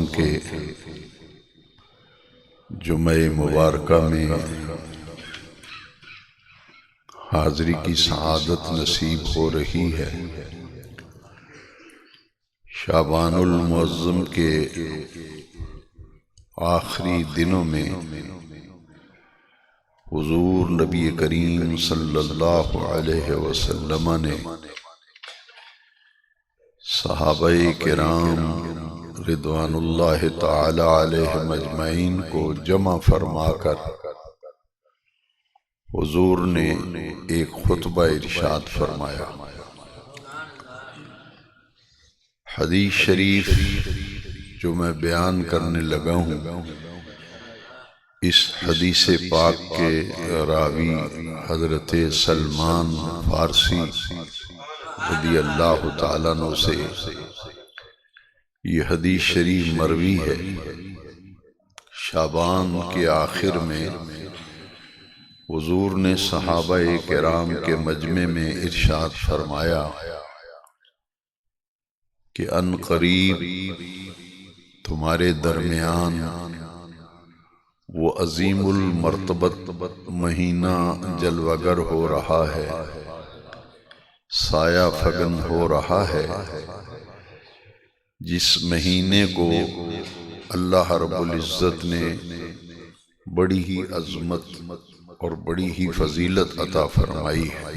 المعظم کے جمعہ مبارکہ میں حاضری کی سعادت نصیب ہو رہی ہے۔ شعبان المعظم کے آخری دنوں میں حضور نبی کریم صلی اللہ علیہ وسلم نے صحابہ کرام رضوان اللہ تعالی علیہم اجمعین کو جمع فرما کر حضور نے ایک خطبہ ارشاد فرمایا۔ حدیث شریف جو میں بیان کرنے لگا ہوں، اس حدیث پاک کے راوی حضرت سلمان فارسی رضی اللہ تعالیٰ عنہ سے یہ حدیث شریف مروی ہے۔ شعبان کے آخر میں حضور نے صحابہ کرام کے مجمع میں ارشاد فرمایا کہ ان قریب تمہارے درمیان وہ عظیم المرتبت مہینہ جلوگر ہو رہا ہے، سایہ فگن ہو رہا ہے، جس مہینے کو اللہ رب العزت نے بڑی ہی عظمت اور بڑی ہی فضیلت عطا فرمائی ہے۔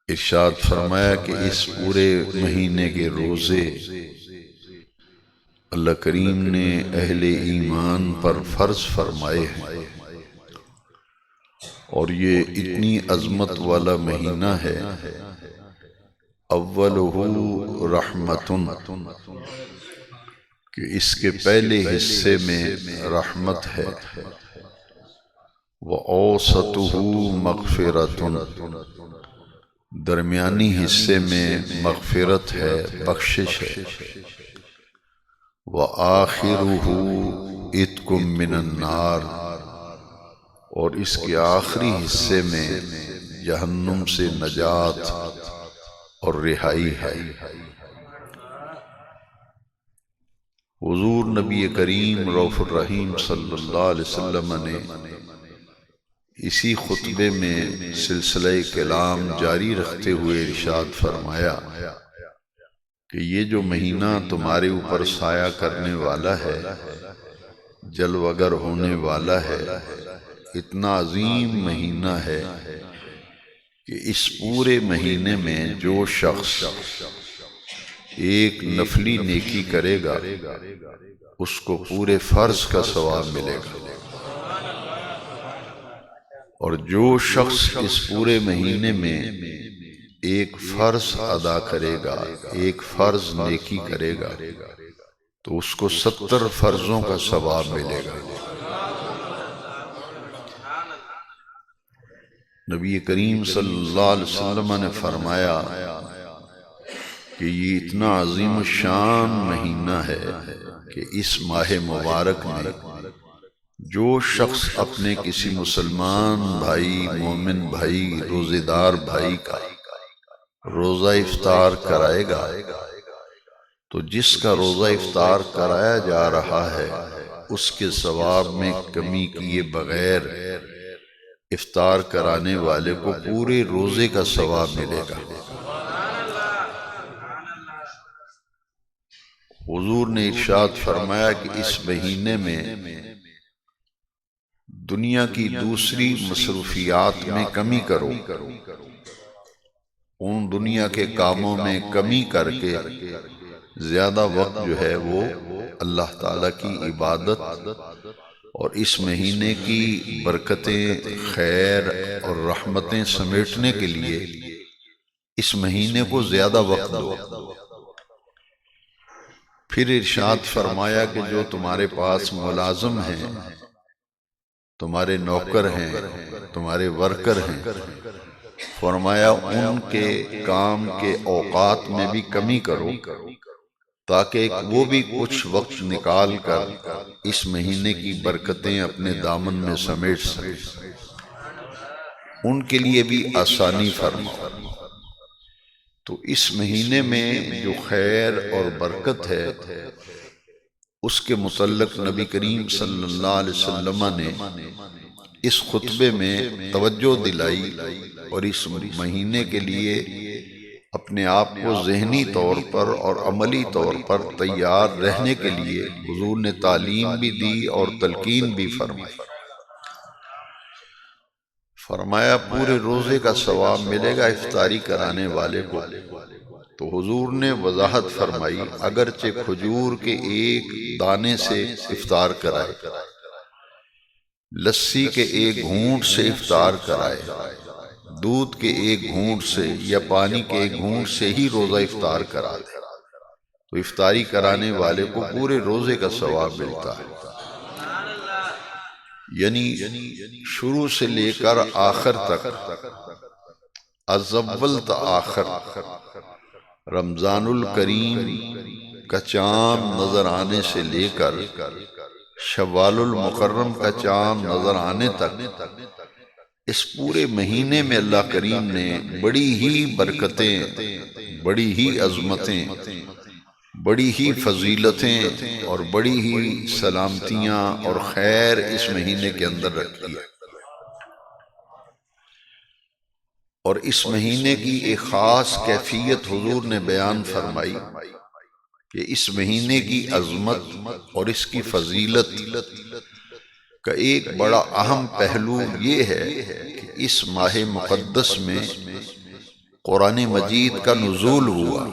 ارشاد فرمایا کہ اس پورے مہینے کے روزے اللہ کریم نے اہل ایمان پر فرض فرمائے ہیں، اور یہ اتنی عظمت والا مہینہ ہے، اولہ رحمتن، کہ اس کے پہلے حصے میں رحمت ہے، وَأَوْسَطُهُ مَغْفِرَةٌ، درمیانی حصے میں مغفرت ہے، بخشش ہے، وَآخِرُهُ عِتْقٌ مِّنَ النَّارِ، اور اس کے آخری حصے میں جہنم سے نجات اور رہائی ہے۔ حضور نبی کریم رؤوف الرحیم صلی اللہ علیہ وسلم نے اسی خطبے میں سلسلہ کلام جاری رکھتے ہوئے ارشاد فرمایا کہ یہ جو مہینہ تمہارے اوپر سایہ کرنے والا ہے، جلوگر ہونے والا ہے، اتنا عظیم مہینہ ہے کہ اس پورے مہینے میں جو شخص ایک نفلی نیکی کرے گا اس کو پورے فرض کا ثواب ملے گا، اور جو شخص اس پورے مہینے میں ایک فرض ادا کرے گا، ایک فرض نیکی کرے گا، تو اس کو 70 فرضوں کا ثواب ملے گا۔ نبی کریم صلی اللہ علیہ وسلم نے فرمایا کہ یہ اتنا عظیم الشان مہینہ ہے کہ اس ماہ مبارک میں جو شخص اپنے کسی مسلمان بھائی، مومن بھائی، روزے دار بھائی کا روزہ افطار کرائے گا، تو جس کا روزہ افطار کرایا جا رہا ہے اس کے ثواب میں کمی کیے بغیر افطار کرانے والے کو پورے روزے کا ثواب ملے گا۔ حضور نے ارشاد فرمایا کہ اس مہینے میں دنیا کی دوسری مصروفیات میں کمی کرو، ان دنیا کے کاموں میں کمی کر کے زیادہ وقت جو ہے وہ اللہ تعالیٰ کی عبادت اور اس مہینے کی برکتیں، خیر اور رحمتیں سمیٹنے کے لیے اس مہینے کو زیادہ وقت دو۔ پھر ارشاد فرمایا کہ جو تمہارے پاس ملازم ہیں، تمہارے نوکر ہیں، تمہارے ورکر ہیں، فرمایا ان کے کام کے اوقات میں بھی کمی کرو تاکہ وہ بھی کچھ وقت نکال کر اس مہینے کی برکتیں اپنے دامن میں سمیٹ سکیں، ان کے لیے بھی آسانی فرماؤ۔ تو اس مہینے میں جو خیر اور برکت ہے اس کے متعلق نبی کریم صلی اللہ علیہ وسلم نے اس خطبے میں توجہ دلائی، اور اس مہینے کے لیے اپنے آپ کو ذہنی طور پر اور عملی طور پر تیار رہنے کے لیے حضور نے تعلیم بھی دی اور تلقین بھی فرمائی۔ فرمایا پورے روزے کا ثواب ملے گا افطاری کرانے والے کو۔ تو حضور نے وضاحت فرمائی اگرچہ کھجور کے ایک دانے سے افطار کرائے، لسی کے ایک گھونٹ سے افطار کرائے، دودھ کے ایک گھونٹ سے یا پانی کے ایک گھونٹ سے ہی روزہ افطار کرا دے تو افطاری کرانے والے کو پورے روزے کا ثواب ملتا ہے۔ یعنی شروع سے لے کر آخر تک، از اول تا آخر، رمضان الکریم کا چاند نظر آنے سے لے کر شوال المکرم کا چاند نظر آنے تک، اس پورے مہینے میں اللہ کریم نے بڑی ہی برکتیں، بڑی ہی عظمتیں، بڑی ہی فضیلتیں اور بڑی ہی سلامتیاں اور خیر اس مہینے کے اندر رکھی ہے۔ اور اس مہینے کی ایک خاص کیفیت حضور نے بیان فرمائی کہ اس مہینے کی عظمت اور اس کی فضیلت کا ایک بڑا اہم پہلو یہ ہے کہ اس ماہ مقدس میں قرآن مجید کا نزول ہوا۔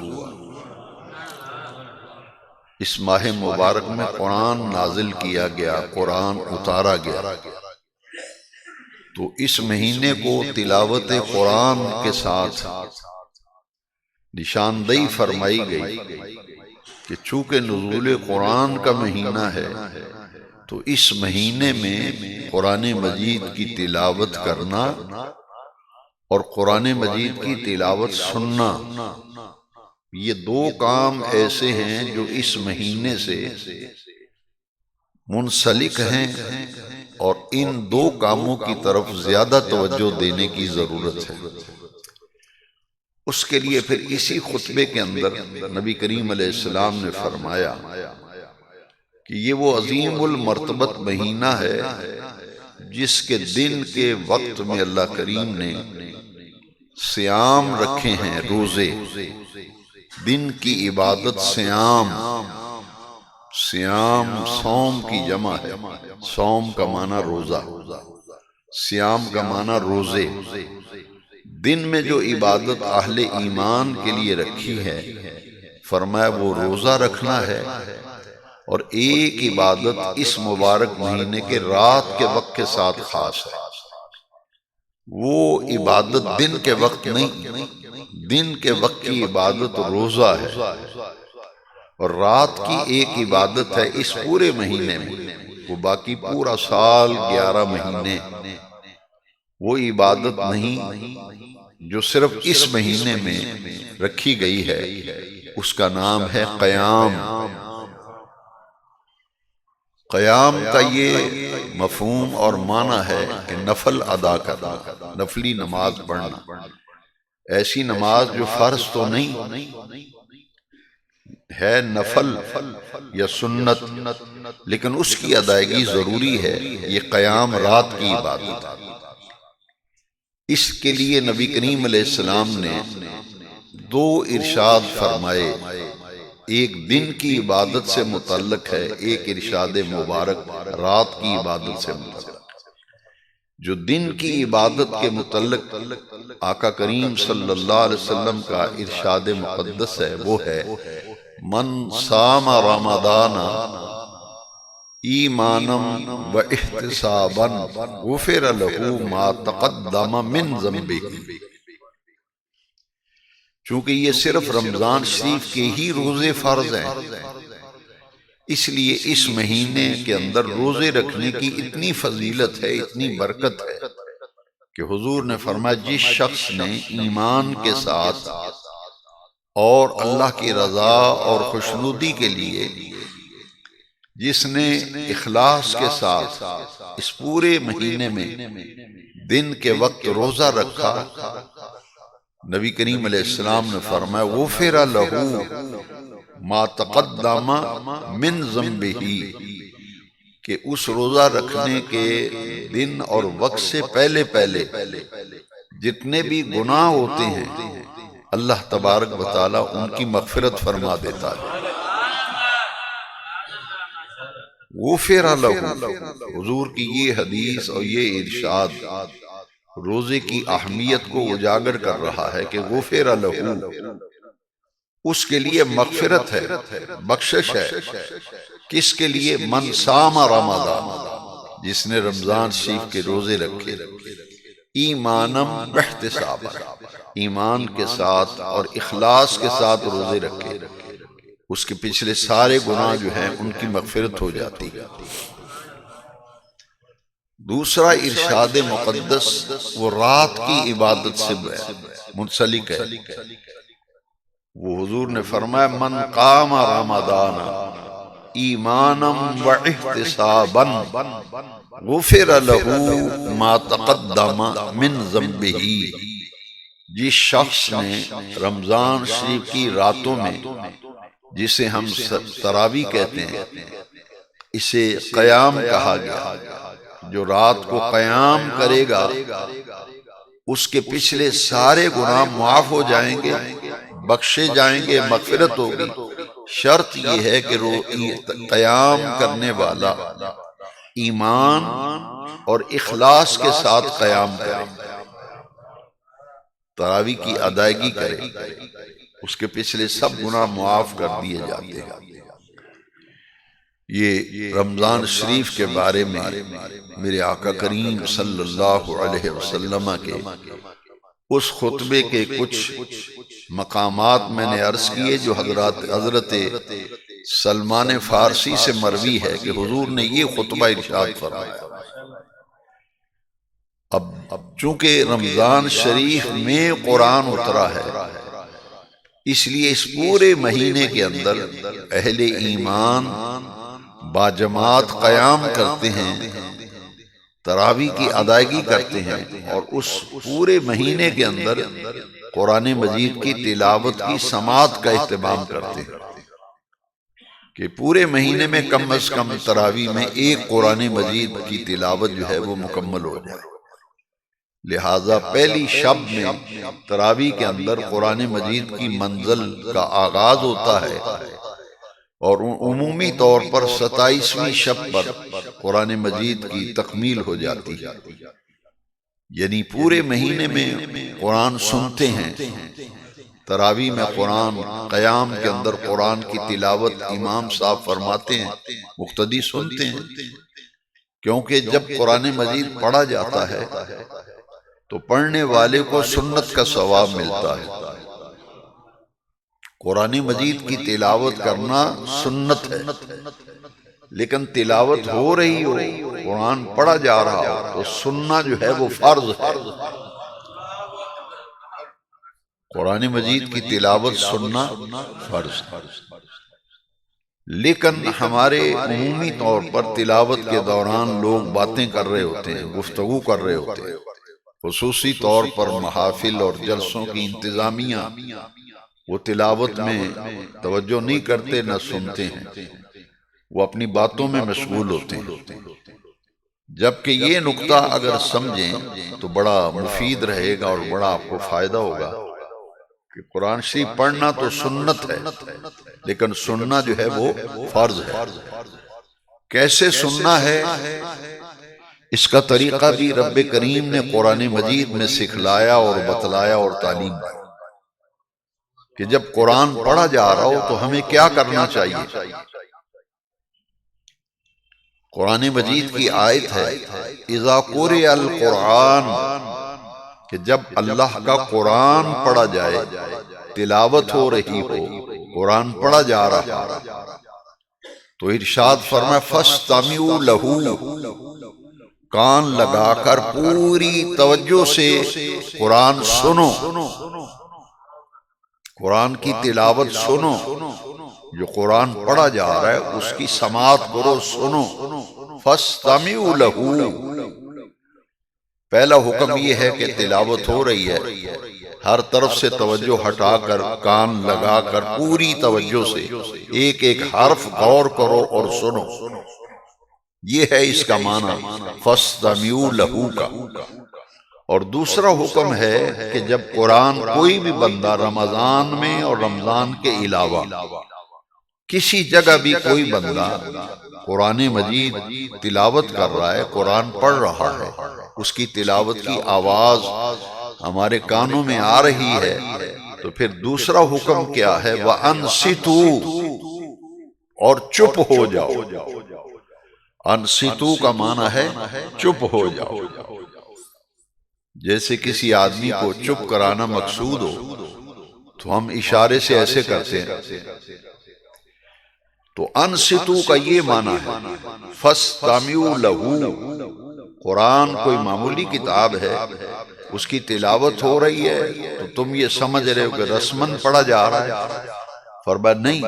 اس ماہ مبارک میں قرآن نازل کیا گیا، قرآن اتارا گیا۔ تو اس مہینے کو تلاوت قرآن کے ساتھ نشاندہی فرمائی گئی کہ چونکہ نزول قرآن کا مہینہ ہے تو اس مہینے میں قرآن مجید کی تلاوت کرنا اور قرآن مجید کی تلاوت سننا، یہ دو کام ایسے ہیں جو اس مہینے سے منسلک ہیں، اور ان دو کاموں کی طرف زیادہ توجہ دینے کی ضرورت ہے۔ اس کے لیے پھر اسی خطبے کے اندر نبی کریم علیہ السلام نے فرمایا کہ یہ وہ عظیم المرتبت مہینہ ہے جس کے دن کے وقت میں اللہ کریم نے صیام رکھے ہیں، روزے، دن کی عبادت صیام، صیام صوم کی جمع ہے، صوم کا معنی روزہ، صیام کا معنی روزے۔ دن میں جو عبادت اہل ایمان کے لیے رکھی ہے، فرمایا وہ روزہ رکھنا ہے، اور ایک عبادت اس مبارک مہینے کے رات کے وقت کے ساتھ خاص ہے۔ وہ عبادت دن کے وقت نہیں، دن کے وقت کی عبادت روزہ ہے، اور رات کی ایک عبادت ہے اس پورے مہینے میں۔ وہ باقی پورا سال 11 مہینے وہ عبادت نہیں جو صرف اس مہینے میں رکھی گئی ہے، اس کا نام ہے قیام۔ قیام کا یہ مفہوم اور معنی ہے کہ نفل ادا کرنا، نفلی نماز پڑھنا، ایسی نماز جو فرض تو نہیں ہے، نفل یا سنت، لیکن اس کی ادائیگی ضروری ہے۔ یہ قیام رات کی عبادت ہے۔ اس کے لیے نبی کریم علیہ السلام نے دو ارشاد فرمائے، ایک دن کی عبادت سے متعلق ہے، ایک ارشاد مبارک رات کی عبادت سے متعلق ہے۔ جو دن کی عبادت کے متعلق آقا کریم صلی اللہ علیہ وسلم کا ارشاد مقدس ہے، وہ ہے من صام رمضان ایمانا و احتسابا غفر له ما تقدم من ذنبہ۔ چونکہ یہ صرف رمضان شریف کے ہی روزے فرض ہیں، اس لیے اس مہینے کے اندر روزے رکھنے کی اتنی فضیلت ہے، اتنی برکت ہے کہ حضور نے فرمایا جس شخص نے ایمان کے ساتھ اور اللہ کی رضا اور خوشنودی کے لیے، جس نے اخلاص کے ساتھ اس پورے مہینے میں دن کے وقت روزہ رکھا نبی کریم علیہ السلام نے فرمایا غفر لہ ما تقدم من ذنبہ، کہ اس روزہ رکھنے کے دن اور وقت سے پہلے پہلے جتنے بھی گناہ ہوتے ہیں اللہ تبارک و تعالی ان کی مغفرت فرما دیتا ہے۔ غفر لہ، حضور کی یہ حدیث اور یہ ارشاد روزے کی اہمیت کو اجاگر کر رہا ہے کہ غفر لہ، اس کے لیے مغفرت ہے، بخشش ہے۔ کس کے لیے؟ من صام رمضان، جس نے رمضان شریف کے روزے رکھے، ایمانم واحتسابا، ایمان کے ساتھ اور اخلاص کے ساتھ روزے رکھے، اس کے پچھلے سارے گناہ جو ہیں ان کی مغفرت ہو جاتی ہے۔ دوسرا ارشاد مقدس وہ رات کی عبادت سے منسلک ہے۔ وہ حضور نے فرمایا من قام رمضان ایمانا واحتسابا غفر لہ ما تقدم من ذنبہ، جس شخص نے رمضان شریف کی راتوں میں، جسے ہم تراویح کہتے ہیں، اسے قیام کہا گیا، جو رات کو قیام کرے گا اس کے پچھلے سارے گناہ معاف ہو جائیں گے، بخشے جائیں گے، مغفرت ہوگی۔ شرط یہ ہے کہ قیام کرنے والا ایمان اور اخلاص کے ساتھ قیام کرے، تراویح کی ادائیگی کرے، اس کے پچھلے سب گناہ معاف کر دیے جاتے ہیں۔ یہ رمضان شریف کے بارے میں میرے آقا کریم صلی اللہ علیہ وسلم کے اس خطبے کے کچھ مقامات میں نے عرض کیے جو حضرت سلمان فارسی سے مروی ہے کہ حضور نے یہ خطبہ ارشاد فرمایا۔ اب چونکہ رمضان شریف میں قرآن اترا ہے، اس لیے اس پورے مہینے کے اندر اہل ایمان باجماعت قیام کرتے ہیں، تراویح کی ادائیگی کرتے ہیں، اور اس پورے مہینے کے اندر قرآن مجید کی تلاوت کی سماعت کا اہتمام کرتے ہیں کہ پورے مہینے میں کم از کم تراویح میں ایک قرآن مجید کی تلاوت جو ہے وہ مکمل ہو جائے۔ لہٰذا پہلی شب میں تراویح کے اندر قرآن مجید کی منزل کا آغاز ہوتا ہے، اور عمومی طور پر 27ویں شب پر قرآن مجید کی تکمیل ہو جاتی ہے۔ یعنی پورے مہینے میں قرآن سنتے ہیں، تراویح میں قرآن، قیام کے اندر قرآن کی تلاوت امام صاحب فرماتے ہیں، مقتدی سنتے ہیں، کیونکہ جب قرآن مجید پڑھا جاتا ہے تو پڑھنے والے کو سنت کا ثواب ملتا ہے۔ قرآن مجید کی تلاوت کرنا سنت ہے، لیکن تلاوت ہو رہی ہو، قرآن پڑھا جا رہا ہو تو سننا جو ہے وہ فرض ہے۔ قرآن مجید کی تلاوت سننا فرض ہے، لیکن ہمارے عمومی طور پر تلاوت کے دوران لوگ باتیں کر رہے ہوتے ہیں، گفتگو کر رہے ہوتے ہیں، خصوصی طور پر محافل اور جلسوں کی انتظامیہ وہ تلاوت میں توجہ نہیں کرتے، نہ سنتے ہیں، وہ اپنی باتوں میں مشغول ہوتے ہیں۔ جبکہ یہ نقطہ اگر سمجھیں تو بڑا مفید رہے گا اور بڑا آپ کو فائدہ ہوگا کہ قرآن شریف پڑھنا تو سنت ہے، لیکن سننا جو ہے وہ فرض ہے۔ کیسے سننا ہے اس کا طریقہ بھی رب کریم نے قرآن مجید میں سکھلایا اور بتلایا اور تعلیم دی کہ جب قرآن پڑھا جا رہا ہو تو ہمیں کیا کرنا چاہیے۔ قرآن مجید کی آیت ہے اذا قرئ القرآن، کہ جب اللہ کا قرآن پڑھا جائے، تلاوت ہو رہی ہو، قرآن پڑھا جا رہا تو ارشاد فرمایا فاستمعوا لہ، کان لگا کر پوری توجہ سے قرآن سنو، قرآن کی تلاوت سنو، جو قرآن پڑھا جا رہا ہے اس کی سماعت کرو، سنو۔ فاستمعوا لہ، پہلا حکم یہ ہے کہ تلاوت ہو رہی ہے ہر طرف سے توجہ ہٹا کر کان لگا کر پوری توجہ سے ایک ایک حرف غور کرو اور سنو. یہ ہے اس کا معنی فَاسْتَمِعُوا لَهُ کا. اور دوسرا حکم ہے کہ جب قرآن کوئی بھی بندہ رمضان میں اور رمضان کے علاوہ کسی جگہ بھی کوئی بندہ قرآن مجید تلاوت کر رہا ہے، قرآن پڑھ رہا ہے، اس کی تلاوت کی آواز ہمارے کانوں میں آ رہی ہے، تو پھر دوسرا حکم کیا ہے؟ وَأَنصِتُوا، اور چپ ہو جاؤ. انصتو کا معنی ہے چپ ہو جاؤ. جیسے کسی آدمی کو چپ کرانا مقصود ہو تو ہم اشارے سے ایسے کرتے ہیں. تو انصتو کا یہ معنی ہے فَاسْتَمِعُوا لَهُ. قرآن کوئی معمولی کتاب ہے، اس کی تلاوت ہو رہی ہے تو تم یہ سمجھ رہے ہو کہ رسمن پڑھا جا رہا ہے. فرمایا نہیں،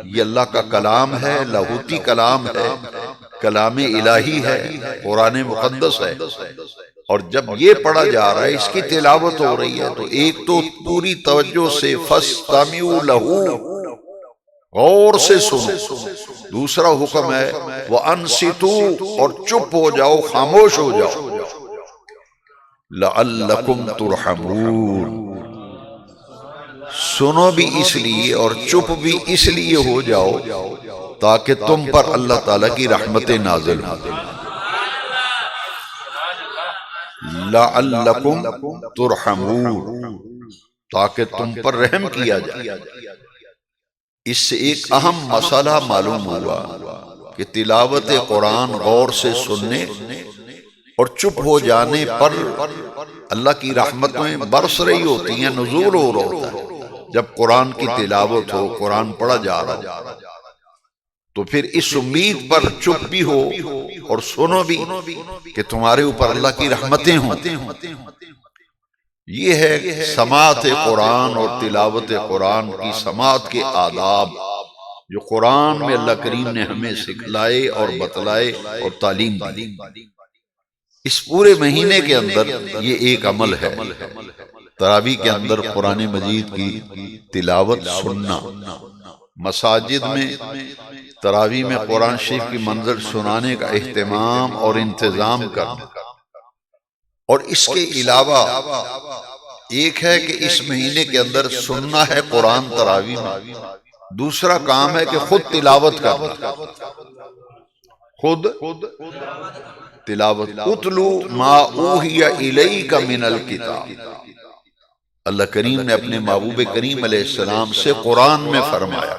یہ اللہ کا کلام ہے، لاہوتی کلام ہے، کلام الہی ہے، قرآن مقدس ہے. اور جب یہ پڑھا جا رہا ہے، اس کی تلاوت ہو رہی ہے، تو ایک تو پوری توجہ سے فَاسْتَمِعُوا لَهُ، غور سے سنو. دوسرا حکم ہے وَأَنصِتُوا، اور چپ ہو جاؤ، خاموش ہو جاؤ. لَعَلَّكُمْ تُرْحَمُونَ، سنو بھی اس لیے اور چپ بھی اس لیے ہو جاؤ تاکہ تم پر اللہ تعالیٰ کی رحمتیں نازل ہوں. لَعَلَّكُمْ تُرْحَمُونَ، تاکہ تم پر رحم کیا جائے. اس سے ایک اہم مسئلہ معلوم ہوا کہ تلاوت قرآن غور سے سننے اور چپ ہو جانے پر اللہ کی رحمتیں برس رہی ہوتی ہیں، نزول ہو رہا ہوتا ہے. جب قرآن کی تلاوت ہو، قرآن پڑھا جا رہا ہو، تو پھر اس امید پر چپ بھی ہو اور سنو بھی کہ تمہارے اوپر اللہ کی رحمتیں ہوں. یہ ہے سماعت قرآن اور تلاوت قرآن کی سماعت کے آداب جو قرآن میں اللہ کریم نے ہمیں سکھلائے اور بتلائے اور تعلیم دی. اس پورے مہینے کے اندر یہ ایک عمل ہے. تراویح کے اندر قرآن مجید کی تلاوت سننا، مساجد میں تراویح میں قرآن شریف کی منظر سنانے کا اہتمام اور انتظام کرنا. اور اس کے علاوہ ایک ہے کہ اس مہینے کے اندر سننا ہے قرآن تراویح میں، دوسرا کام ہے کہ خود تلاوت کرنا، خود تلاوت. اتلو ما اوحی الیک من الکتاب، اللہ کریم نے اپنے محبوب کریم علیہ السلام سے قرآن میں فرمایا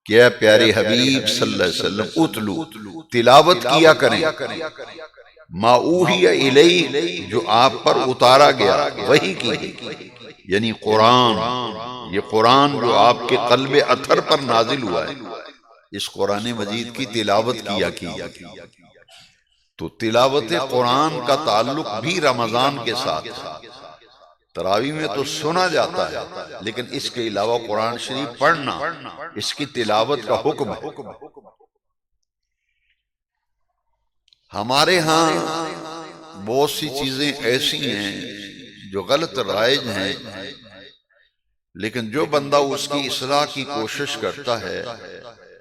کہ اے پیارے حبیب صلی اللہ علیہ وسلم اتلو، تلاوت کیا کریں، ما اوحی الیک، جو آپ پر اتارا گیا، وحی کی، یعنی قرآن. یہ قرآن جو آپ کے قلب اطہر پر نازل ہوا ہے، اس قرآن مجید کی تلاوت کیا کی. تو تلاوت قرآن کا تعلق بھی رمضان کے ساتھ ہے. تراویح میں تو سنا جاتا ہے، لیکن اس کے علاوہ قرآن شریف پڑھنا، اس کی تلاوت کا حکم ہے. ہمارے ہاں بہت سی چیزیں ایسی ہیں جو غلط رائج ہیں، لیکن جو بندہ اس کی اصلاح کی کوشش کرتا ہے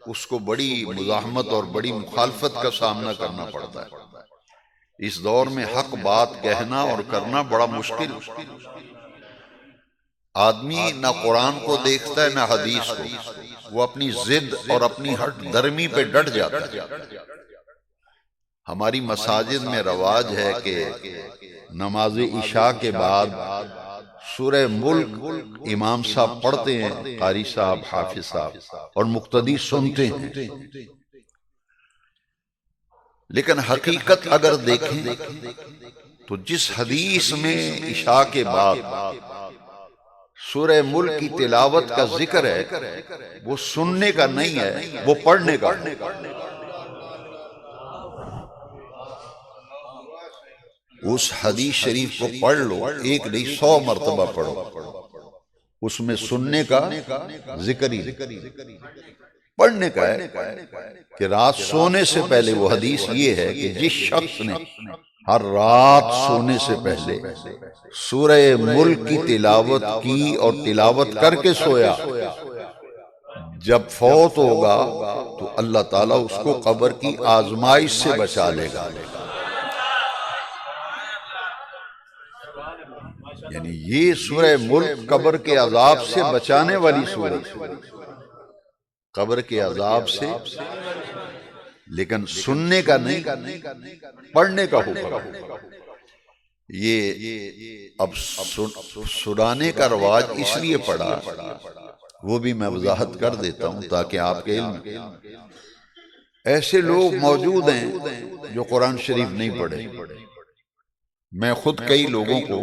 اس کو بڑی مزاحمت اور بڑی مخالفت کا سامنا کرنا پڑتا ہے. اس دور میں حق بات کہنا اور کرنا بڑا مشکل. آدمی نہ قرآن کو دیکھتا ہے نہ حدیث کو، وہ اپنی ضد اور اپنی ہٹ درمی پہ ڈٹ جاتا ہے. ہماری مساجد میں رواج ہے کہ نماز عشاء کے بعد سورہ ملک امام صاحب پڑھتے ہیں، قاری صاحب، حافظ صاحب، اور مقتدی سنتے ہیں. لیکن حقیقت اگر دیکھیں تو جس حدیث میں عشاء کے بعد سورہ ملک کی تلاوت کا ذکر ہے وہ سننے کا نہیں ہے، وہ پڑھنے کا. اس حدیث شریف کو پڑھ لو، ایک نہیں 100 مرتبہ پڑھو، اس میں سننے کا ذکر ہی پڑھنے کا ہے. کہ رات سونے سے پہلے وہ حدیث یہ ہے کہ جس شخص نے ہر رات سونے سے پہلے سورہ ملک کی تلاوت کی اور تلاوت کر کے سویا، جب فوت ہوگا تو اللہ تعالیٰ اس کو قبر کی آزمائش سے بچا لے گا۔ یعنی یہ سورہ ملک قبر کے عذاب سے بچانے والی سورت، قبر کے عذاب سے، لیکن سننے کا نہیں، پڑھنے کا حکم۔ یہ اب سنانے کا رواج اس لیے پڑا، وہ بھی میں وضاحت کر دیتا ہوں تاکہ آپ کے علم۔ ایسے لوگ موجود ہیں جو قرآن شریف نہیں پڑھے۔ میں خود کئی لوگوں کو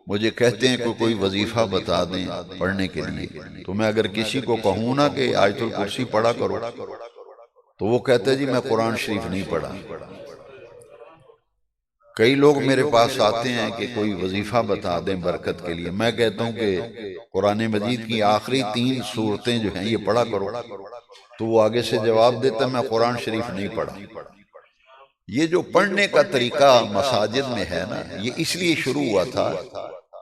مجھے کہتے ہیں کہ کوئی وظیفہ بتا دیں پڑھنے کے لیے، تو میں اگر کسی کو کہوں نا کہ آیت الکرسی پڑھا کرو تو وہ کہتا ہے جی میں قرآن شریف نہیں پڑھا۔ کئی لوگ میرے پاس آتے ہیں کہ کوئی وظیفہ بتا دیں برکت کے لیے، میں کہتا ہوں کہ قرآن مجید کی آخری 3 سورتیں جو ہیں یہ پڑھا کرو، تو وہ آگے سے جواب دیتا ہے میں قرآن شریف نہیں پڑھا۔ یہ جو پڑھنے کا طریقہ مساجد میں ہے نا، یہ اس لیے شروع ہوا تھا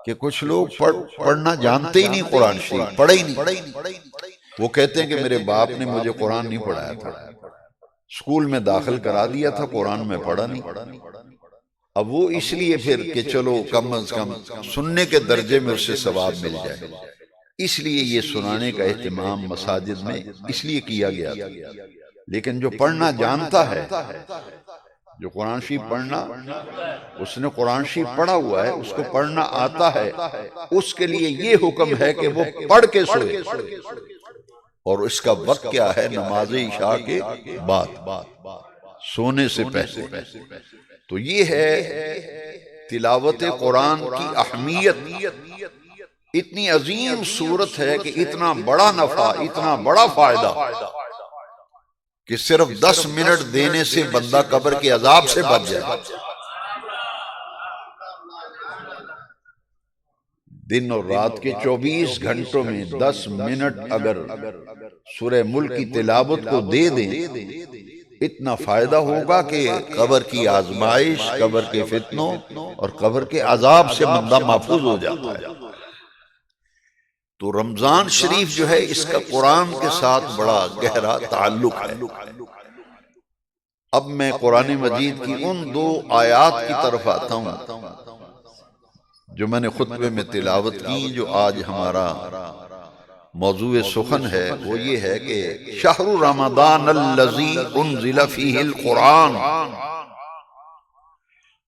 کہ کچھ لوگ پڑھنا جانتے ہی نہیں، قرآن شریف پڑھے ہی نہیں۔ وہ کہتے ہیں کہ میرے باپ نے مجھے قرآن نہیں پڑھایا تھا، اسکول میں داخل کرا دیا تھا، قرآن میں پڑھا نہیں۔ اب وہ اس لیے پھر کہ چلو کم از کم سننے کے درجے میں اسے ثواب مل جائے، اس لیے یہ سنانے کا اہتمام مساجد میں اس لیے کیا گیا تھا۔ لیکن جو پڑھنا جانتا ہے، جو قرآن شریف پڑھنا، اس نے قرآن شریف پڑھا ہوا ہے، اس کو پڑھنا آتا ہے، اس کے لیے یہ حکم ہے کہ وہ پڑھ کے سوئے، اور اس کا وقت کیا ہے؟ نماز عشاء کے بعد، سونے سے پہلے۔ تو یہ ہے تلاوت قرآن کی اہمیت۔ اتنی عظیم صورت ہے کہ اتنا بڑا نفع، اتنا بڑا فائدہ کہ صرف 10 منٹ دینے سے بندہ قبر کے عذاب سے بچ جائے۔ دن اور رات کے 24 گھنٹوں میں 10 منٹ اگر سورہ ملک کی تلاوت کو دے دیں، اتنا فائدہ ہوگا کہ قبر کی آزمائش، قبر کے فتنوں اور قبر کے عذاب سے بندہ محفوظ ہو جاتا ہے۔ تو رمضان شریف جو ہے اس کا قرآن کے ساتھ بڑا گہرا تعلق ہے۔ اب میں قرآن مجید کی ان 2 آیات کی طرف آتا ہوں جو میں نے خطبے میں تلاوت کی، جو آج ہمارا موضوع سخن ہے۔ وہ یہ ہے کہ شہر رمضان الذی انزل فیہ القرآن،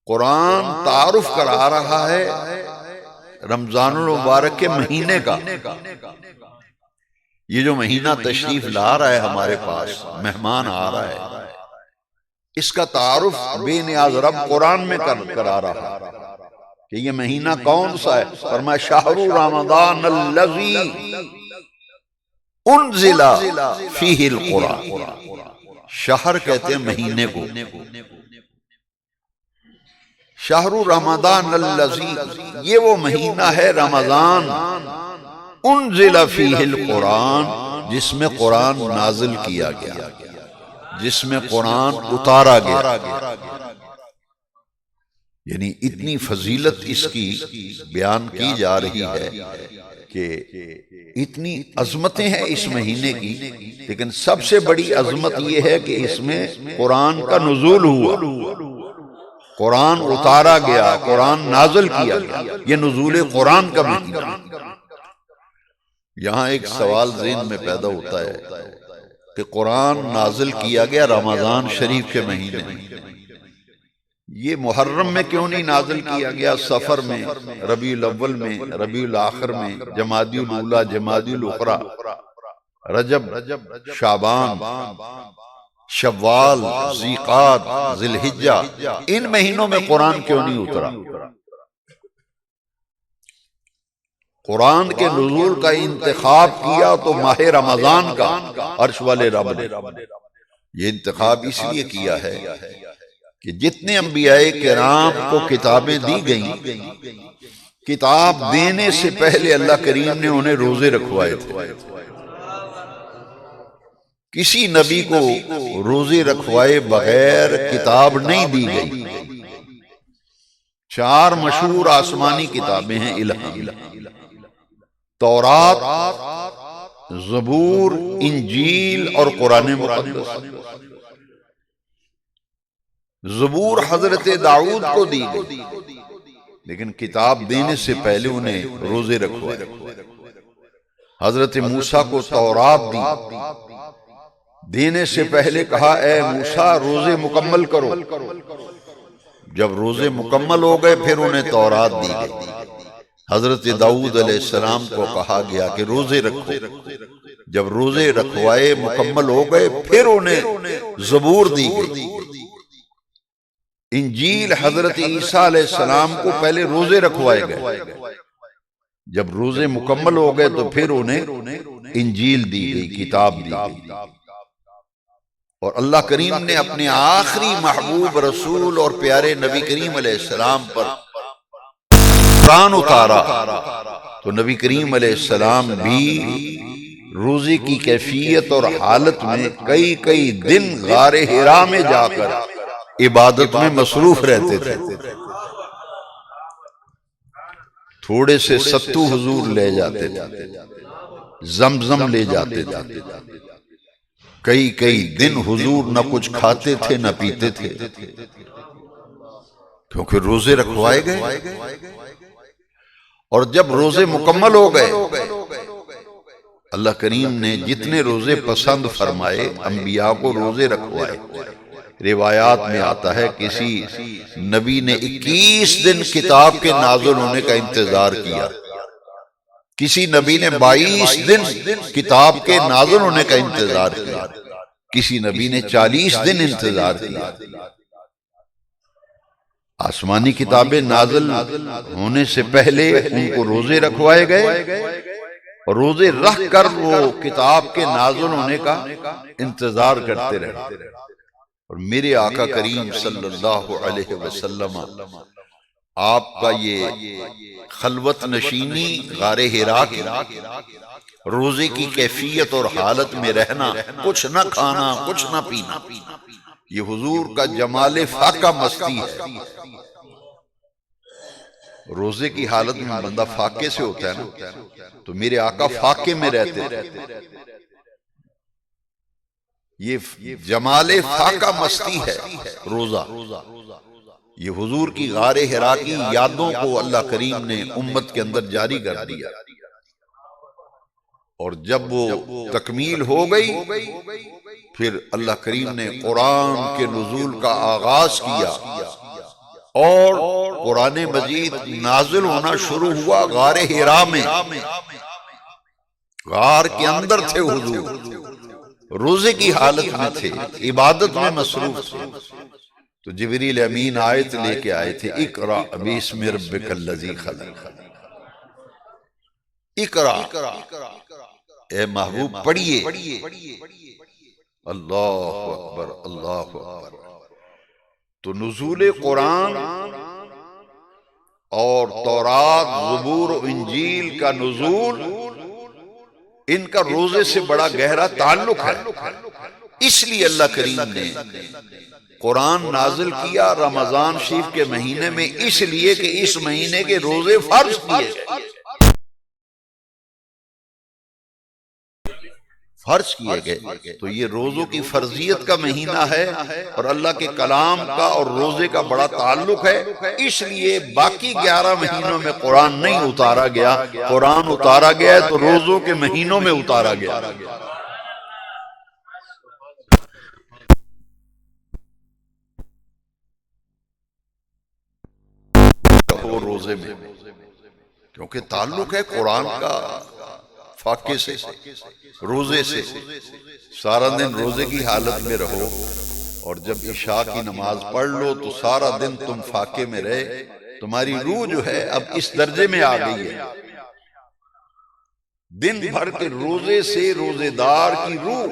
قرآن تعارف کرا رہا ہے رمضان المبارک کے مہینے کا۔ یہ جو مہینہ تشریف لا رہا ہے ہمارے پاس، مہمان آ رہا ہے، اس کا تعارف بے نیاز رب قرآن میں کرا رہا ہے کہ یہ مہینہ کون سا ہے۔ فرمایا شہر رمضان الذی انزل فیہ القرآن۔ شہر کہتے ہیں مہینے کو، شہر رمضان الذی، یہ وہ مہینہ ہے رمضان، انزل فیہ القرآن، جس میں قرآن نازل کیا گیا، جس میں قرآن اتارا گیا۔ یعنی اتنی فضیلت اس کی بیان کی جا رہی ہے کہ اتنی عظمتیں ہیں اس مہینے کی، لیکن سب سے بڑی عظمت یہ ہے کہ اس میں قرآن کا نزول ہوا، قرآن اتارا گیا، قرآن نازل کیا گیا۔ یہ نزول قرآن کا مہینہ۔ یہاں ایک سوال ذہن میں پیدا ہوتا ہے کہ قرآن نازل کیا گیا رمضان شریف کے مہینے میں، یہ محرم میں کیوں نہیں نازل کیا گیا؟ سفر میں، ربیع الاول میں، ربیع الاخر میں، جمادی الاولیٰ، جمادی الاخری، رجب، شعبان، شوال، ذیقعد، ذی الحجہ، ان مہینوں میں قرآن کیوں نہیں اترا؟ قرآن کے نزول کا انتخاب کیا تو ماہ رمضان کا عرش والے رب نے۔ یہ انتخاب اس لیے کیا ہے کہ جتنے انبیاء کرام کو کتابیں دی گئیں، کتاب دینے سے پہلے اللہ کریم نے انہیں روزے رکھوائے تھے۔ کسی نبی کو روزے رکھوائے بغیر کتاب نہیں دی گئی۔ 4 مشہور آسمانی کتابیں ہیں الہامی، تورات، زبور، انجیل اور قرآن مقدس۔ زبور حضرت داؤد کو دی گئی، لیکن کتاب دینے سے پہلے انہیں روزے رکھوائے۔ حضرت موسیٰ کو تورات دی، دینے سے پہلے کہا اے موسیٰ روزے مکمل کرو۔ جب روزے مکمل ہو گئے پھر انہیں تورات دی گئی۔ حضرت داؤد علیہ السلام کو کہا گیا کہ روزے رکھو۔ جب روزے رکھوائے مکمل ہو گئے پھر انہیں زبور دی گئی۔ انجیل حضرت عیسیٰ علیہ السلام کو پہلے روزے رکھوائے گئے، جب روزے مکمل ہو گئے تو پھر انہیں انجیل دی گئی، کتاب دی گئی۔ اور اللہ کریم نے اپنے آخری محبوب رسول اور پیارے نبی کریم علیہ السلام پر قرآن اتارا، تو نبی کریم علیہ السلام بھی روزے کی کیفیت اور حالت میں کئی دن غار حرا میں جا کر عبادت میں مصروف رہتے تھے۔ تھوڑے سے ستو حضور لے جاتے تھے، زمزم لے جاتے تھے، کئی دن حضور نہ کچھ کھاتے تھے نہ پیتے تھے، کیونکہ روزے رکھوائے گئے۔ اور جب روزے مکمل ہو گئے، اللہ کریم نے جتنے روزے پسند فرمائے انبیاء کو روزے رکھوائے۔ روایات میں آتا ہے کسی نبی نے 21 دن کتاب کے نازل ہونے کا انتظار کیا، کسی نبی نے 22 دن کتاب کے نازل ہونے کا انتظار کیا، کسی نبی نے 40 دن انتظار کیا۔ آسمانی کتابیں نازل ہونے سے پہلے ان کو روزے رکھوائے گئے، اور روزے رکھ کر وہ کتاب کے نازل ہونے کا انتظار کرتے رہے۔ اور میرے آقا کریم صلی اللہ علیہ وسلم، آپ کا یہ خلوت نشینی غار حرا کی، روزے کی کیفیت اور حالت میں رہنا، کچھ نہ کھانا کچھ نہ پینا، یہ حضور کا جمال فاقہ مستی ہے۔ روزے کی حالت میں بندہ فاقے سے ہوتا ہے نا، تو میرے آقا فاقے میں رہتے تھے۔ یہ جمال فاقہ مستی ہے روزہ۔ یہ حضور کی غار حرا کی یادوں کو اللہ کریم نے امت کے اندر جاری کر دیا، اور جب وہ تکمیل ہو گئی پھر اللہ کریم نے قرآن کے نزول کا آغاز کیا، اور قرآن مجید نازل ہونا شروع ہوا غار حرا میں۔ غار کے اندر تھے حضور، روزے کی حالت میں تھے، عبادت میں مصروف تھے، تو جبریل امین آیت لے کے آئے تھے، اقرأ باسم ربک الذی خلق، اقرأ، اے محبوب پڑھیے۔ اللہ اکبر، اللہ اکبر۔ تو نزول قرآن اور تورات، زبور و انجیل کا نزول، ان کا روزے سے بڑا گہرا تعلق ہے۔ اس لیے اللہ کریم نے قرآن نازل کیا رمضان شریف کے مہینے میں، اس لیے کہ اس مہینے کے روزے فرض کیے گئے، فرض کیے گئے۔ تو یہ روزوں کی فرضیت کا مہینہ ہے، اور اللہ کے کلام کا اور روزے کا بڑا تعلق ہے، اس لیے باقی 11 مہینوں میں قرآن نہیں اتارا گیا۔ قرآن اتارا گیا ہے تو روزوں کے مہینوں میں اتارا گیا۔ روزے میں کیونکہ تعلق ہے قرآن کا فاقے سے، روزے سے، سارا دن روزے کی حالت میں رہو، اور جب عشاء کی نماز پڑھ لو تو سارا دن تم فاقے میں رہے، تمہاری روح جو ہے اب اس درجے میں آ گئی ہے، دن بھر کے روزے سے روزے دار کی روح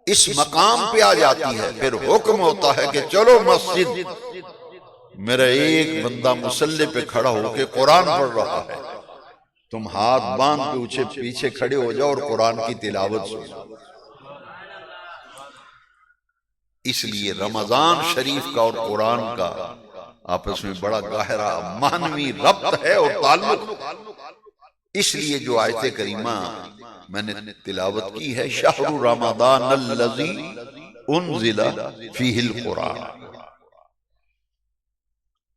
اس مقام پہ آ جاتی ہے، پھر حکم ہوتا ہے کہ چلو مسجد، میرا ایک بندہ مصلی پہ کھڑا ہو کے قرآن پڑھ رہا ہے، تم ہاتھ باندھ کے پیچھے کھڑے ہو جاؤ اور قرآن کی تلاوت سنو۔ اس لیے رمضان شریف کا اور قرآن کا آپس میں بڑا گہرا معنوی ربط ہے اور تعلق. اس لیے جو آیت کریمہ میں نے تلاوت کی ہے، شہر رمضان الذی انزل فیہ القرآن،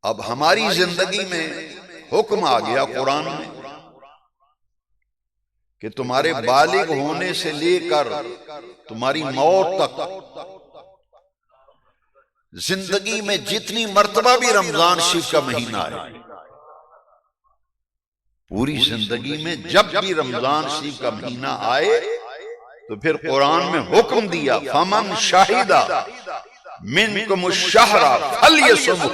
اب ہماری زندگی میں حکم آ گیا قرآن میں کہ تمہارے بالغ ہونے سے لے کر تمہاری موت تک زندگی میں جتنی مرتبہ بھی رمضان شریف کا مہینہ آئے، پوری زندگی میں جب بھی رمضان شریف کا مہینہ آئے تو پھر قرآن میں حکم دیا فمن شاہدہ منکم الشہر فلیصمہ،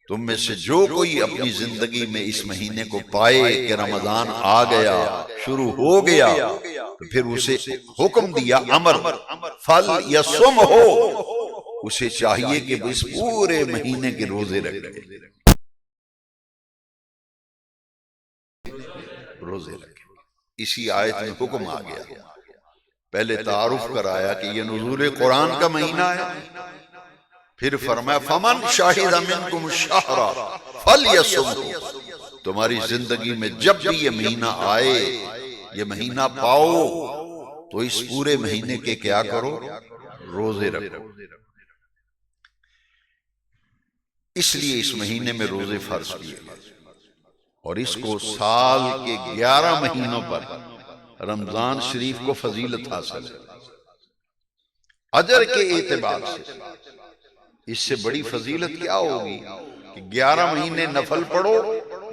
تم میں سے جو کوئی اپنی زندگی میں اس مہینے کو پائے کہ رمضان آ گیا، شروع ہو گیا، تو پھر اسے حکم دیا امر فلیصم ہو، اسے چاہیے کہ وہ اس پورے مہینے کے روزے رکھے، روزے رکھے. اسی آیت میں حکم آ گیا. پہلے تعارف کرایا کہ یہ نزول قرآن کا مہینہ ہے، پھر فرمایا فمن شاہد منکم الشہر فلیصمہ، تمہاری زندگی میں جب بھی یہ مہینہ آئے، یہ مہینہ پاؤ، تو اس پورے مہینے کے کیا کرو؟ روزے رکھو. اس لیے اس مہینے میں روزے فرض کیے گئے، اور اس کو سال کے 11 مہینوں پر رمضان شریف کو فضیلت حاصل ہے اجر کے اعتبار سے. اس سے بڑی فضیلت کیا ہوگی کہ 11 مہینے نفل پڑھو،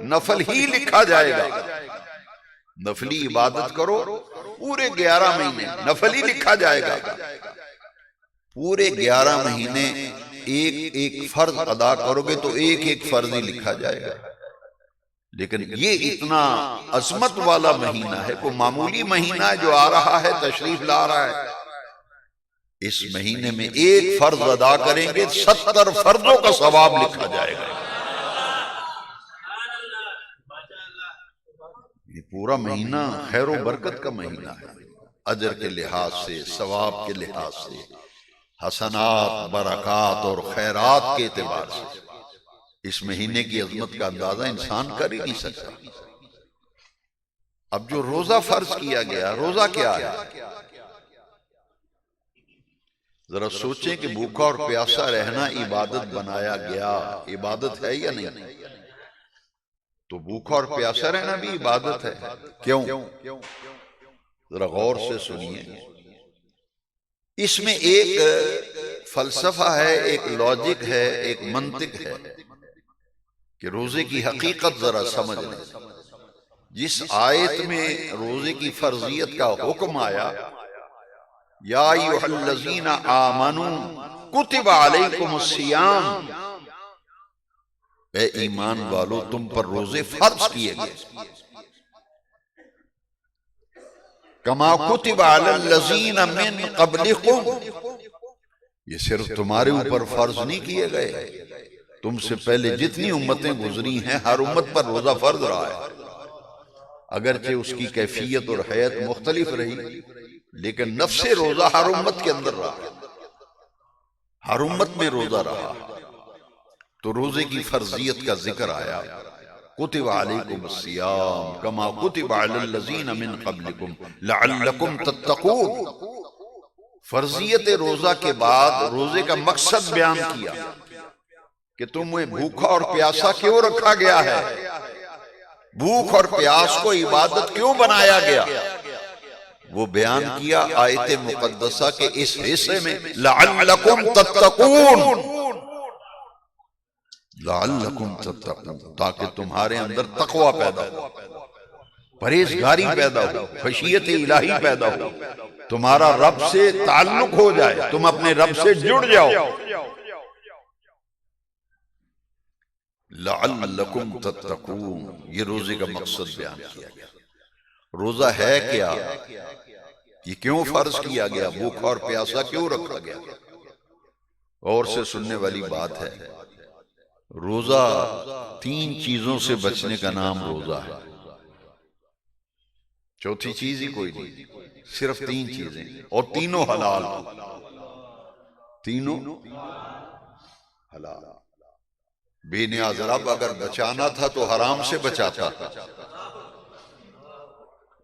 نفل ہی لکھا جائے گا. نفلی عبادت کرو، پورے 11 مہینے نفل ہی لکھا جائے گا. پورے 11 مہینے ایک ایک فرض ادا کرو گے تو ایک ایک فرض ہی لکھا جائے گا. لیکن یہ اتنا عظمت والا مہینہ ہے، کوئی معمولی مہینہ ہے جو آ رہا ہے، تشریف لا رہا ہے. اس مہینے میں ایک فرض ادا کریں گے 70 فرضوں کا ثواب لکھا جائے گا. یہ پورا مہینہ خیر و برکت کا مہینہ ہے، اجر کے لحاظ سے، ثواب کے لحاظ سے، حسنات، برکات اور خیرات کے اعتبار سے. اس مہینے کی عظمت کا اندازہ انسان کر ہی نہیں سکتا. اب جو روزہ فرض کیا گیا، روزہ کیا ہے؟ ذرا سوچیں کہ بھوکا اور پیاسا رہنا عبادت بنایا گیا، عبادت ہے یا نہیں؟ تو بھوکا اور پیاسا رہنا بھی عبادت ہے. کیوں؟ ذرا غور سے سنیے. اس میں ایک فلسفہ ہے، ایک لاجک ہے، ایک منطق ہے کہ روزے کی حقیقت ذرا سمجھ لیں. جس آیت میں روزے کی فرضیت کا حکم آیا، یا ایھا الذین آمنوا کتب علیکم الصیام، اے ایمان والو تم پر روزے فرض کیے گئے، کما کتب علی الذین من قبلکم، یہ صرف تمہارے اوپر فرض نہیں کیے گئے، تم سے پہلے جتنی امتیں گزری ہیں ہر امت پر روزہ فرض رہا ہے. اگرچہ اس کی کیفیت اور حیت مختلف رہی، لیکن نفس روزہ ہر امت کے اندر رہا، ہر امت میں روزہ رہا. تو روزے کی فرضیت کا ذکر آیا، کتب علیکم الصیام کما کتب علی الذین من قبلکم لعلکم تتقون. فرضیت روزہ کے بعد روزے کا مقصد بیان کیا کہ تمہیں بھوکا اور پیاسا کیوں رکھا گیا ہے، بھوک اور پیاس کو عبادت کیوں بنایا گیا، وہ بیان کیا آیت مقدسہ کے اس حصے میں، لعلکم تتقون، لعلکم تتقون، تاکہ تمہارے اندر تقوی پیدا ہو، پرہیزگاری پیدا ہو، خشیت الہی پیدا ہو، تمہارا رب سے تعلق ہو جائے، تم اپنے رب سے جڑ جاؤ. لعلکم تتقون، یہ روزے کا مقصد بیان کیا گیا. روزہ ہے کیا؟ یہ کیوں فرض کیا گیا؟ بھوکا اور پیاسا کیوں رکھا گیا؟ اور سے سننے والی بات ہے، روزہ 3 چیزوں سے بچنے کا نام روزہ ہے. چوتھی چیز ہی کوئی نہیں، صرف 3 چیزیں، اور تینوں حلال، تینوں حلال. بے نیاز رب اگر بچانا تھا تو حرام سے بچاتا تھا.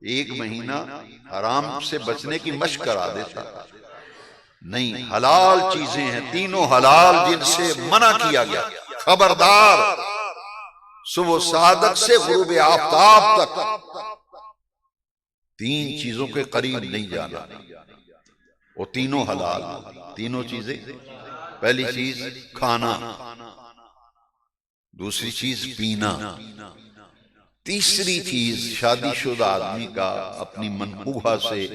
ایک مہینہ حرام سے بچنے کی مشق کرا دیتا. نہیں، حلال چیزیں ہیں، تینوں حلال جن سے منع کیا گیا. خبردار، صبح صادق سے غروب آفتاب تک تین چیزوں کے قریب نہیں جانا. وہ تینوں حلال، تینوں چیزیں. پہلی چیز کھانا، دوسری چیز پینا، تیسری چیز شادی شدہ آدمی کا اپنی منقوہہ سے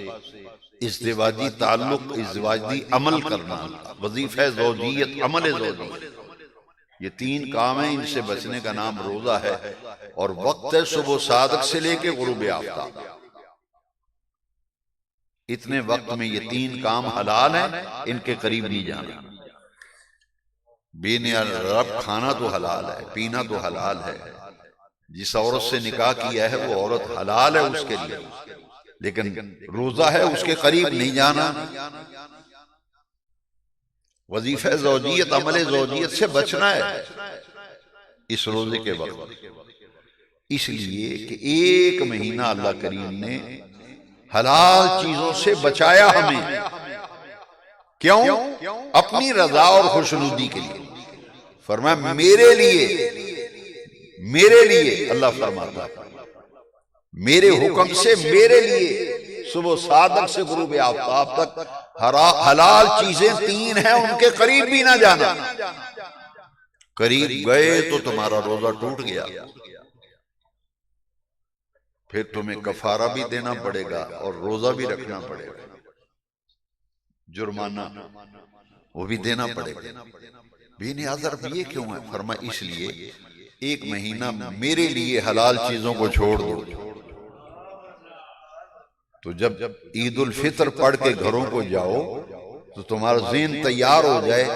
ازدواجی تعلق، ازدواجی عمل کرنا، وظیفہ زوجیت، عمل زوجیت. یہ تین کام ہیں، ان سے بچنے کا نام روزہ ہے. اور وقت ہے صبح صادق سے لے کے غروب آفتاب. اتنے وقت میں یہ تین کام حلال ہیں، ان کے قریب نہیں جانا. بے نیاز رب کھانا تو حلال ہے، پینا تو حلال ہے. جس عورت سے نکاح کیا ہے وہ عورت حلال ہے اس کے لیے، لیکن روزہ ہے اس کے قریب نہیں جانا. وظیفہ زوجیت، عمل زوجیت سے بچنا ہے اس روزے کے وقت. اس لیے کہ ایک مہینہ اللہ کریم نے حلال چیزوں سے بچایا ہمیں. کیوں؟ اپنی رضا اور خوشنودی کے لیے. فرمایا میرے لیے اللہ فرماتا میرے حکم سے میرے لیے صبح صادق سے غروب آفتاب تک حلال چیزیں تین ہیں، ان کے قریب بھی نہ جانا. قریب گئے تو تمہارا روزہ ٹوٹ گیا، پھر تمہیں کفارہ بھی دینا پڑے گا اور روزہ بھی رکھنا پڑے گا. جرمانہ وہ بھی دینا پڑے گا. بے نیاز رب یہ کیوں ہے؟ فرمایا اس لیے ایک مہینہ میرے لیے حلال چیزوں کو چھوڑ دو. تو جب عید الفطر پڑھ کے گھروں کو جاؤ تو تمہارا ذہن تیار ہو جائے،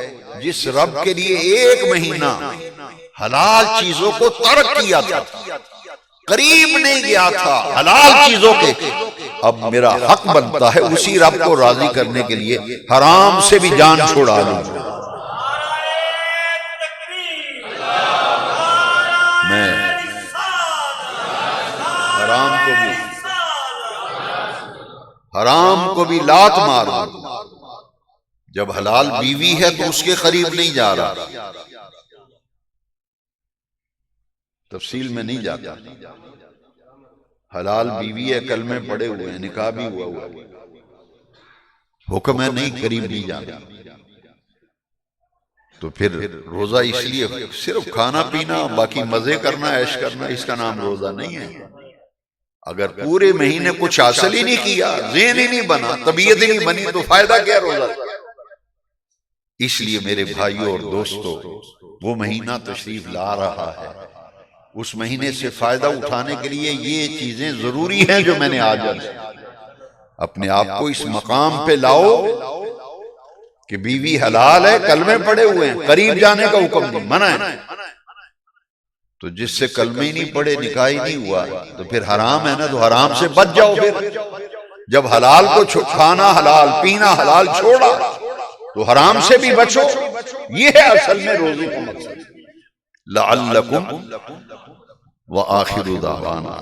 جس رب کے لیے ایک مہینہ حلال چیزوں کو ترک کیا تھا، قریب نہیں گیا تھا حلال چیزوں کے، اب میرا حق بنتا ہے اسی رب کو راضی کرنے کے لیے حرام سے بھی جان چھوڑا لوں. میں حرام کو بھی لات ماروں. جب حلال بیوی ہے تو اس کے قریب نہیں جا رہا. تفصیل میں نہیں جاتا. حلال بیوی ہے، کلمے پڑے ہوئے ہیں، نکاح بھی ہوا ہے، حکم ہے نہیں، قریب نہیں جانا. تو پھر روزہ اس لیے صرف کھانا پینا، باقی مزے کرنا، عیش کرنا، اس کا نام روزہ نہیں ہے. اگر پورے مہینے کچھ حاصل ہی نہیں کیا، ذہن ہی نہیں بنا، طبیعت ہی نہیں بنی، تو فائدہ کیا روزہ؟ اس لیے میرے بھائیوں اور دوستوں، وہ مہینہ تشریف لا رہا ہے. اس مہینے سے فائدہ اٹھانے کے لیے یہ چیزیں ضروری ہیں جو میں نے آج اپنے آپ کو اس مقام پہ لاؤ کہ بیوی حلال ہے، کلمے پڑے ہوئے ہیں، قریب جانے کا حکم نہیں، منع ہے. تو جس سے کلمے ہی نہیں پڑے، نکاح ہی نہیں ہوا، تو پھر حرام ہے نا، تو حرام سے بچ جاؤ. پھر جب حلال کو کھانا حلال، پینا حلال چھوڑا تو حرام سے بھی بچو. یہ ہے اصل میں روزے کا مقصد. لعلکم وآخر دعوانا